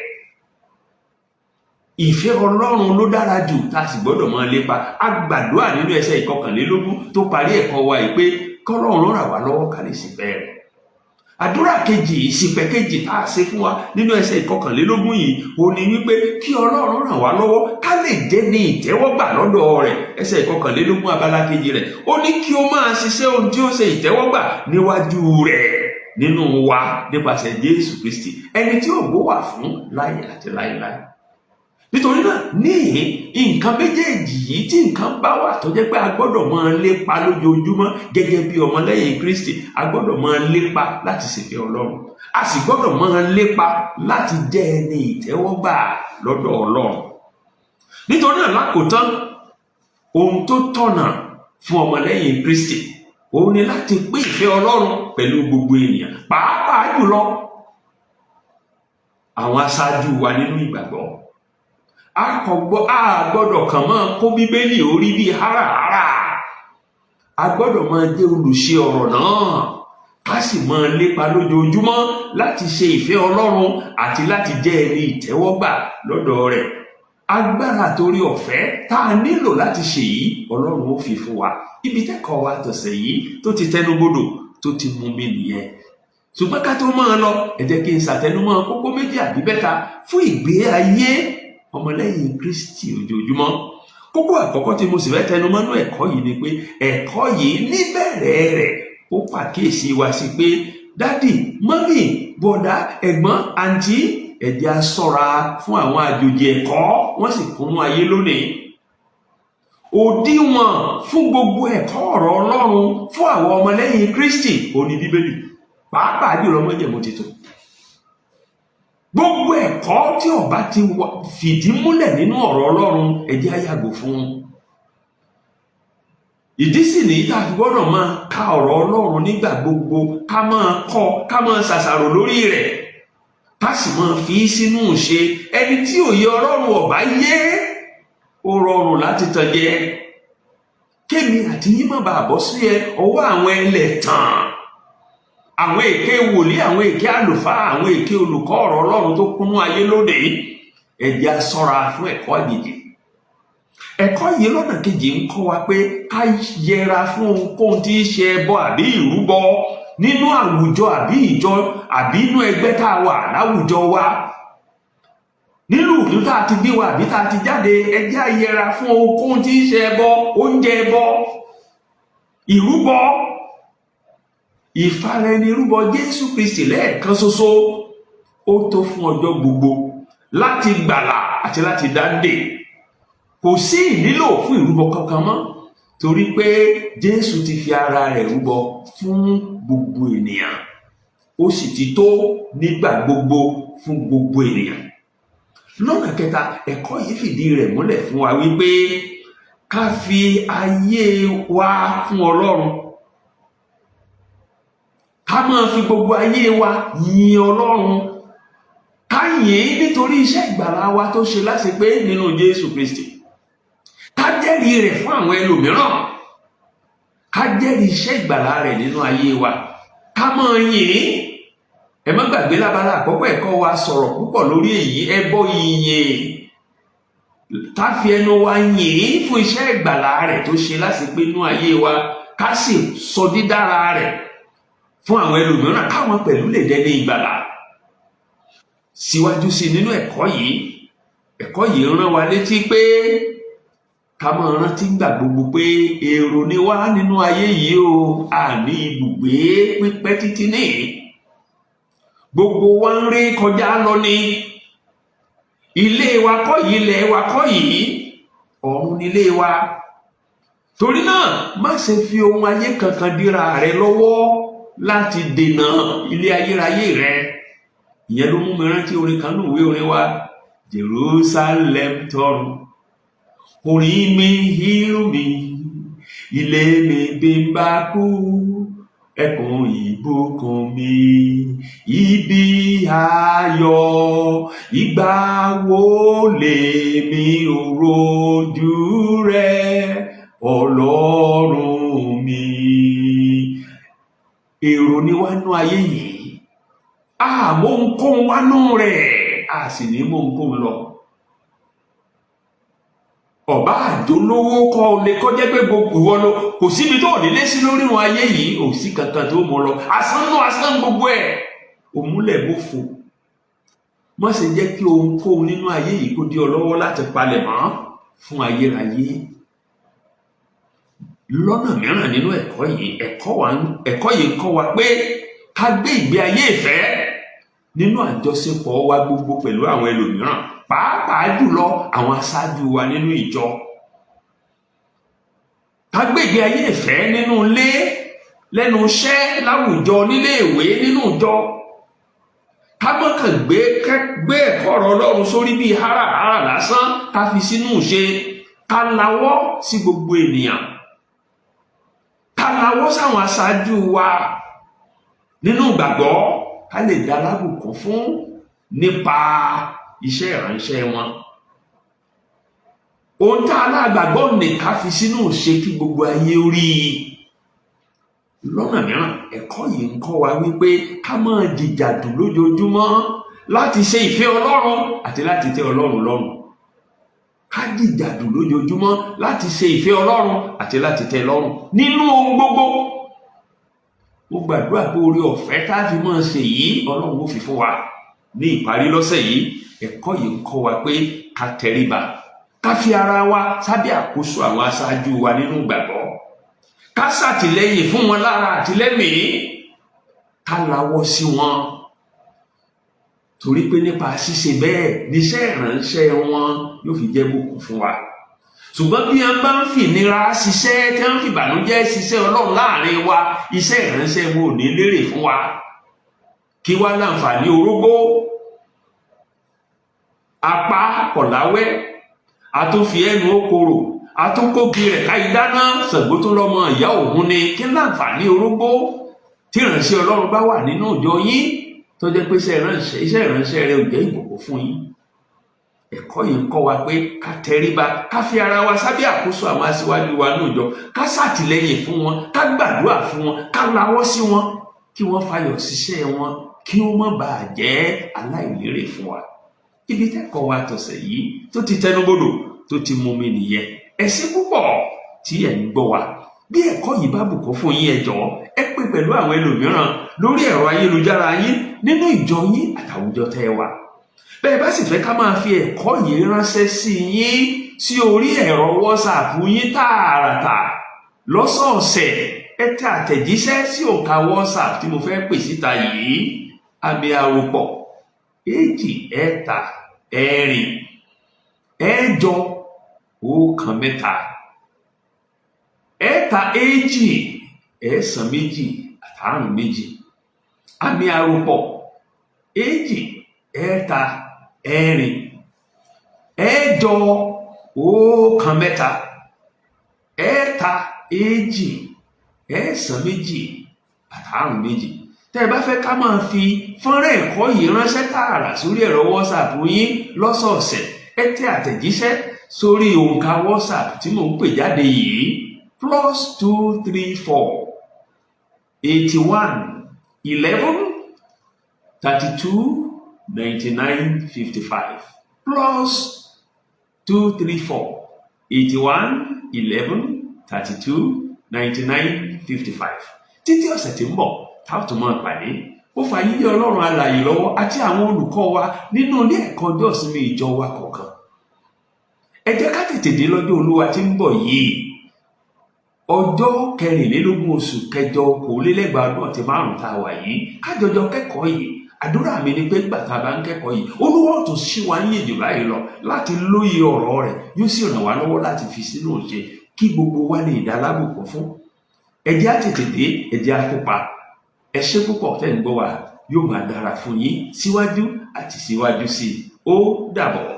Ìfẹ́ Ọlọ́run ló dára jù tá a sì gbọ́dọ̀ máa lépa. A gbàdúrà nínú ẹsẹ̀ ìkọkànlélógún tó parí ẹ̀kọ́ wa yìí pé k'Ọlọ́run ràn wá lọ́wọ́ ká lè ṣèfẹ́ rẹ̀. Àdúrà kejì, ìṣìpẹ̀ kejì tá a ṣe fún wa nínú ẹsẹ̀ ìkọkànlélógún yìí, ó ní wípé kí Ọlọ́run ràn wá lọ́wọ́ ká lè jẹ́ ní ìtẹ́wọ́gbà lọ́dọ̀ rẹ̀. Ẹsẹ̀ ìkọkànlélógún abala kejì rẹ̀, ó ní kí ó máa ṣiṣẹ́ ohun tí ó ṣe ìtẹ́wọ́gbà níwájú rẹ̀ nínú wa nípasẹ̀ Jésù Kristi, ẹni tí ògo wà fún láyé àti láéláé. Nítorí náà ní nǹkan méjèèjì yìí, tí nǹkan bá wà tó jẹ́ pé a gbọ́dọ̀ máa lépa lójoojúmọ́ gẹ́gẹ́ bí ọmọlẹ́yìn Kristi, a gbọ́dọ̀ máa lépa láti ṣèfẹ́ Ọlọ́run, a sì gbọ́dọ̀ máa lépa láti jẹ́ ẹni ìtẹ́wọ́gbà lọ́dọ̀ Ọlọ́run. Nítorí náà lákòótán, ohun tó tọ̀nà fún ọmọlẹ́yìn Kristi òun ni láti pín ìfẹ́ Ọlọ́run pẹ̀lú gbogbo ènìyàn, pàápàá jùlọ àwọn aṣáájú wa nínú ìgbàgbọ́. A gbọ́dọ̀ kàn máa kó Bíbélì orí bíi háràhárà. A gbọ́dọ̀ máa jẹ́ olùṣe ọ̀rọ̀ náà, ká sì máa lépa lójoojúmọ́ láti ṣe ìfẹ́ Ọlọ́run àti láti jẹ́ ẹni ìtẹ́wọ́gbà lọ́dọ̀ rẹ̀. Agbára torí ọ̀fẹ́ tá a nílò láti ṣe yìí, Ọlọ́run ó fi fún wa. Ibi tẹ́kọ̀ọ́ wa tọ̀sẹ̀ yìí tó ti tẹnubodò tó ti mú mi nìyẹn. Ṣùgbọ́n ká tó máa lọ, ẹ jẹ́ kí n ṣàtẹnumọ́ kókó méjì àbí mẹ́ta fún ìgbé ayé ọmọlẹ́yìn Kristi ojoojúmọ́. Kókó àkọ́kọ́ tí mo sì fẹ́ tẹnumọ́ nínú ẹ̀kọ́ yìí ni pé ẹ̀kọ́ yìí níbẹ̀rẹ̀ rẹ̀ ó pàkíyèsí wa sí pé dádì, mọ́mì, bọ̀dá, ẹ̀gbọ́n, àǹtí, ẹ jẹ́ á ṣọ́ra fún àwọn àjòjì ẹ̀kọ́, wọ́n sì kúnnú ayé lónìí. Òdiwọ̀n fún gbogbo ẹ̀kọ́ ọ̀rọ̀ Ọlọ́run fún àwọn ọmọlẹ́yìn Kristi ó ní Bíbélì, pàápàá jùlọ Májẹ̀mú Titun. Gbogbo ẹ̀kọ́ tí ó bá ti fìdí múlẹ̀ nínú ọ̀rọ̀ Ọlọ́run, ẹ jẹ́ á yàgò fún. Ìdí sì nìyí tá a fi gbọ́dọ̀ máa ka ọ̀rọ̀ Ọlọ́run nígbà gbogbo, ká máa kọ́, ká máa ṣàṣàrò lórí rẹ̀, ká sì máa fi sínú ìṣe. Ẹni tí òye Ọlọ́run ò bá yé, ó rọrùn láti tàn jẹ. Kémi àti yín má bàa bọ́ sí ọwọ́ àwọn ẹlẹ́tàn, àwọn èké wòlíì, àwọn èké àlùfáà, àwọn èké olùkọ́ ọ̀rọ̀ Ọlọ́run tó kúnnú ayé lónìí. Ẹ jẹ́ á ṣọ́ra fún ẹ̀kọ́ àjèjì. Ẹ̀kọ́ yìí lọ́nà kejì ń kọ́ wa pé ká yẹra fún ohunkóhun tí í ṣe ẹbọ àbí ìrúbọ nínú àwùjọ àbí ìjọ àbí inú ẹgbẹ́ tá a wà láwùjọ wa. Nínú ìlú tá a ti bí wa àbí tá a ti jáde, ẹ jẹ́ á yẹra fún ohunkóhun tí í ṣe ẹbọ, oúnjẹ ẹbọ, ìrúbọ, ìfaraẹnirúbọ Jésù Kristi lẹ́ẹ̀kan ṣoṣo. Ó tó fún ọjọ́ gbogbo láti gbàlà àti láti dáǹdè. Kò sí ìnílò fún ìrúbọ kankan mọ́, torí pé Jésù ti fi ara rẹ̀ rúbọ fún gbogbo ènìyàn, ó sì ti tó nígbà gbogbo fún gbogbo ènìyàn. Lọ́nà kẹta, ẹ̀kọ́ yìí fìdí rẹ̀ múlẹ̀ fún wa wípé ká fi ayé wa fún Ọlọ́run, ká máa fi gbogbo ayé wa yin Ọlọ́run, ká yìn ín nítorí iṣẹ́ ìgbàlà wa tó ṣe láṣepé nínú Jésù Kristi. Ká jẹ́rìí rẹ̀ fún àwọn ẹlòmíràn, ká jẹ́rìí iṣẹ́ ìgbàlà rẹ̀ nínú ayé wa, ká máa yìn ín. Ẹ má gbàgbé lábala àkọ́kọ́ ẹ̀kọ́ wa sọ̀rọ̀ púpọ̀ lórí èyí, ẹbọ ìyìn. ká fi ẹnu wa yìn fún iṣẹ́ ìgbàlà rẹ̀ tó ṣe láṣepé inú ayé wa, ká sì sọ dídára rẹ̀ fún àwọn ẹlòmíràn káwọn pẹ̀lú lè dẹni ìgbàlà. Síwájú sí nínú ẹ̀kọ́ yìí rán wa létí pé ká máa rántí gbà gbogbo pé èrò ni wá nínú ayé yìí o, àní ibùgbé pípẹ́ títí ní gbogbo wa ń rí kọjá lọ ní. Ilé wa kọ́ yìí, ilẹ̀ wa kọ́ yìí, ọ̀run nílé wa. Torí náà má ṣe fi ohun ayé kankan dira rẹ lọ́wọ́ láti dènà ilé ayérayé rẹ. Ìyẹn ló mú mi rántí orin kan nínú ìwé orin wa, Jerusalem tọ̀run, orin mi ìlú mi, ilé mi bí n bá kú, ẹkùn ìbùkún mi, ibi ayọ̀, ìgbà wo lèmi ò rojú rẹ Ọlọ́run mi. Èrò ni wá nú ayé yìí, mò ń kó wá nú rẹ̀, sì ní mò ń kó lọ. Ọba àjólówó kọ́ lè kọjá pé gbogbo ìwọ lọ, kò síbi tó ní lé sí lórí wọn ayé yìí, ò sí kankan tó mọ lọ, asán gbogbo ẹ̀, òmúlẹ̀ bó fò. Má ṣe jẹ́ kí ohunkóhun nínú ayé yìí kó dí ọ lọ́wọ́ láti palẹ̀ mọ́ fún ayérayé. Lọ́nà mìíràn nínú ẹ̀kọ́ yìí ń kọ́ wa pé ká gbé ìgbé ayé ìfẹ́ nínú àjọṣepọ̀ wa gbogbo pẹ̀lú àwọn ẹlòmíràn, pàápàá jùlọ àwọn aṣáájú wa nínú ìjọ. Ká gbé ìgbé ayé ìfẹ́ nínú ilé, lẹ́nu iṣẹ́, láwùjọ, nílé ìwé, nínú ìjọ. Ká má kàn gbé ẹ̀kọ́ ọ̀rọ̀ Ọlọ́run sórí bíi háràhárà lásán, ká fi sínú ìṣe. Ká lawọ́ sí gbogbo ènìyàn, ká lawọ́ sáwọn aṣáájú wa nínú ìgbàgbọ́, ká lè dá lábùkún fún nípa iṣẹ́ ìránṣẹ́ wọn. Ohun tá alágbàgbọ́ ní ká fi sínú ìṣe kí gbogbo ayé rí. Lọ́nà mìíràn, ẹ̀kọ́ yìí ń kọ́ wa wípé ká máa jìjàdù lójoojúmọ́ láti ṣe ìfẹ́ Ọlọ́run àti láti tẹ́ Ọlọ́run lọ́rùn. Ká jìjàdù lójoojúmọ́ láti ṣe ìfẹ́ Ọlọ́run àti láti tẹ́ lọ́rùn nínú ohun gbogbo. Mo gbàdúrà pé oore ọ̀fẹ́ tá a fi máa ṣe yìí Ọlọ́run ó fi fún wa. Ní ìparí lọ́sẹ̀ yìí, ẹ̀kọ́ yìí ń kọ́ wa pé ká tẹríba, ká fi ara wa sábẹ́ àkóso àwọn aṣáájú wa nínú ìgbàgbọ́, ká ṣàtìlẹ́yìn fún wọn lára àti lẹ́mìí, ká lawọ́ sí wọn. Torí pé nípa ṣíṣe bẹ́ẹ̀ níṣẹ́ ìránṣẹ́ wọn yóò fi jẹ́ bùkún fún wa. Ṣùgbọ́n bí wọ́n bá ń fìnira ṣiṣẹ́, tí wọ́n ń fìbànújẹ́ ṣiṣẹ́ Ọlọ́run láàrin wa, iṣẹ́ ìránṣẹ́ wọn ò ní lérè fún wa. Kí wá láǹfààní orógbó? Apá kọ̀láwẹ́, àtúnfi ẹnu okòrò, àtúnkógi rẹ̀ ká ìdáná, Ṣàngó tó lọ́mọ ìyá òun ni. Kí láǹfààní orógbó tí ìránṣẹ́ Ọlọ́run bá wà nínú ìjọ yín tó jẹ́ pé iṣẹ́ ìránṣẹ́ rẹ̀ ò jẹ́ ìbùkún fún yín? Ẹ̀kọ́ yìí ń kọ́ wa pé ká tẹríba, ká fi ara wa sábẹ́ àkóso àwọn aṣíwájú wa ní ìjọ, ká ṣàtìlẹ́yìn fún wọn, ká gbàdúrà fún wọn, ká lawọ́ sí wọn, kí wọ́n fayọ̀ ṣiṣẹ́ wọn, kí ó má bàa jẹ́ aláìlérè fún wa. Ibi tẹ́kọ̀ọ́ wa tọ̀sẹ̀ yìí tó ti tẹnubodò tó ti mú mi nìyẹn. Ẹ ṣé púpọ̀ tí ẹ̀ ń gbọ́ wa. Bí ẹ̀kọ́ yìí bá bùkún fún yín, ẹ jọ̀ọ́ ẹ pín pẹ̀lú àwọn ẹlòmíràn lórí ẹ̀rọ ayélujára yín, nínú ìjọ yín àtàwùjọ tẹ́ wà. Bẹ́ẹ̀ bá sì fẹ́ ká máa fi ẹ̀kọ́ yìí ránṣẹ́ sí yín sí orí ẹ̀rọ WhatsApp yín tààràtà lọ́sọ̀ọ̀sẹ̀, ẹ tẹ àtẹ̀jíṣẹ́ sí òǹkà WhatsApp tí mo fẹ́ pè síta yìí, àmì àròpọ̀ 2 3 4 8 1 3 ẹ̀ta 2 ẹ̀sán 2 àtàrùn 2, àmì àròpọ̀ 2 3 4 8 1 3 ẹ̀ta 2 ẹ̀sán 2 àtàrùn 2. Tẹ́ ẹ bá fẹ́ ká máa fi fọ́nrán ẹ̀kọ́ yìí ránṣẹ́ tààrà sórí ẹ̀rọ WhatsApp yín lọ́sọ̀ọ̀sẹ̀, ẹ tẹ àtẹ̀jíṣẹ́ sórí òǹkà WhatsApp tí mò ń pè jáde yìí, +234 81 11 32 99 55, 234 81 11 32 99 55. títí ọ̀sẹ̀ tí ń bọ̀ tá a tún máa pàdé ó fa yíyí Ọlọ́run alààyè lọ́wọ́ àti àwọn olùkọ́ wa nínú ilé ẹ̀kọ́ ọjọ́ ìsinmi ìjọ wa kọ̀ọ̀kan. ẹ jẹ́ ká tètè dé lọ́jọ́ Olúwa tí ń bọ̀ yìí, ọjọ́ 24 oṣù kẹjọ 2025 tá a wà yìí, kájọjọ kẹ́kọ̀ọ́ yìí. àdúrà mi ni pé gbà tá a bá ń kẹ́kọ̀ọ́ yìí, Olúwa tó ṣí wa ní èdè báyìí lọ láti lóye ọ̀rọ̀ rẹ̀, yóò sì ràn wá lọ́wọ́ láti fi sínú òṣè kí gbogbo wa lè dá lábùkún fún. ẹ jẹ́ á tètè dé, ẹ jẹ́ á kópa. ẹ ṣé púpọ̀ tẹ́ ń gbọ́ wa, yóò máa dára fún yín síwájú àti síwájú sí i. ó dàbọ̀.